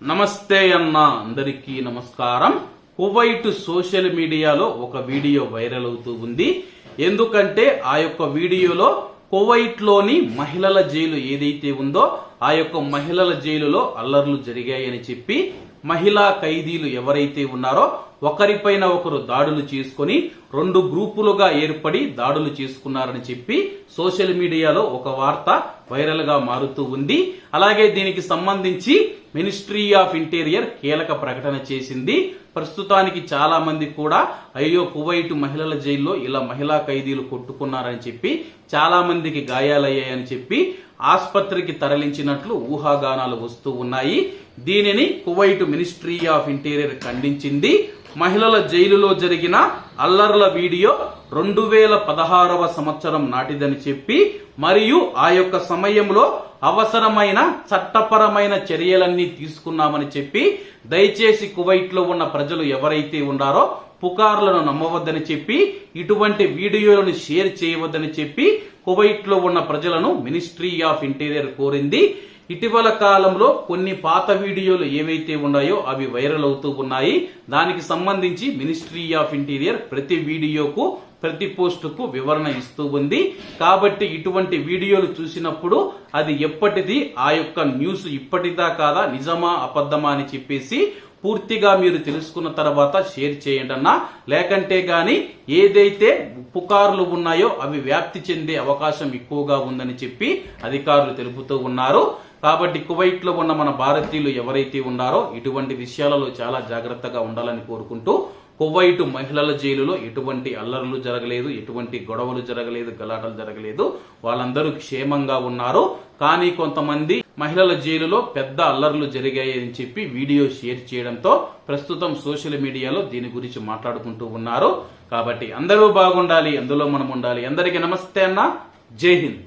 నమస్తే అన్న అందరికీ నమస్కారం. కువైట్ సోషల్ మీడియాలో ఒక వీడియో వైరల్ అవుతూ ఉంది. ఎందుకంటే ఆ యొక్క వీడియోలో కువైట్ లోని మహిళల జైలు ఏదైతే ఉందో ఆ యొక్క మహిళల జైలులో అల్లర్లు జరిగాయని చెప్పి మహిళా ఖైదీలు ఎవరైతే ఉన్నారో ఒకరిపైన ఒకరు దాడులు చేసుకుని రెండు గ్రూపులుగా ఏర్పడి దాడులు చేసుకున్నారని చెప్పి సోషల్ మీడియాలో ఒక వార్త వైరల్ గా మారుతూ ఉంది. అలాగే దీనికి సంబంధించి మినిస్ట్రీ ఆఫ్ ఇంటీరియర్ కీలక ప్రకటన చేసింది. ప్రస్తుతానికి చాలా మంది కూడా అయ్యో కువైట్ మహిళల జైల్లో ఇలా మహిళా ఖైదీలు కొట్టుకున్నారని చెప్పి చాలా మందికి గాయాలయ్యాయని చెప్పి ఆసుపత్రికి తరలించినట్లు ఊహాగానాలు వస్తూ ఉన్నాయి. దీనిని కువైట్ మినిస్ట్రీ ఆఫ్ ఇంటీరియర్ ఖండించింది. మహిళల జైలులో జరిగిన అల్లర్ల వీడియో 2016వ సంవత్సరం నాటిదని చెప్పి మరియు ఆ యొక్క సమయంలో అవసరమైన చట్టపరమైన చర్యలన్నీ తీసుకున్నామని చెప్పి దయచేసి కువైట్ లో ఉన్న ప్రజలు ఎవరైతే ఉన్నారో పుకార్లను నమ్మవద్దని చెప్పి ఇటువంటి వీడియోలను షేర్ చేయవద్దని చెప్పి కువైట్ లో ఉన్న ప్రజలను మినిస్ట్రీ ఆఫ్ ఇంటీరియర్ కోరింది. ఇటీవల కాలంలో కొన్ని పాత వీడియోలు ఏవైతే ఉన్నాయో అవి వైరల్ అవుతూ ఉన్నాయి. దానికి సంబంధించి మినిస్ట్రీ ఆఫ్ ఇంటీరియర్ ప్రతి వీడియోకు ప్రతి పోస్టుకు వివరణ ఇస్తూ ఉంది. కాబట్టి ఇటువంటి వీడియోలు చూసినప్పుడు అది ఎప్పటిది, ఆ యొక్క న్యూస్ ఇప్పటిదా కాదా, నిజమా అబద్ధమా అని చెప్పేసి పూర్తిగా మీరు తెలుసుకున్న తర్వాత షేర్ చేయండి అన్నా. లేకంటే గాని ఏదైతే పుకార్లు ఉన్నాయో అవి వ్యాప్తి చెందే అవకాశం ఎక్కువగా ఉందని చెప్పి అధికారులు తెలుపుతూ ఉన్నారు. కాబట్టి కువైట్ లో ఉన్న మన భారతీయులు ఎవరైతే ఉన్నారో ఇటువంటి విషయాలలో చాలా జాగ్రత్తగా ఉండాలని కోరుకుంటూ, కువైట్ మహిళల జైలులో ఎటువంటి అల్లర్లు జరగలేదు, ఎటువంటి గొడవలు జరగలేదు, గలాటలు జరగలేదు, వాళ్ళందరూ క్షేమంగా ఉన్నారు. కానీ కొంతమంది మహిళల జైలులో పెద్ద అల్లర్లు జరిగాయని చెప్పి వీడియో షేర్ చేయడంతో ప్రస్తుతం సోషల్ మీడియాలో దీని గురించి మాట్లాడుకుంటూ ఉన్నారు. కాబట్టి అందరూ బాగుండాలి, అందులో మనం ఉండాలి. అందరికీ నమస్తే అన్న, జై హింద్.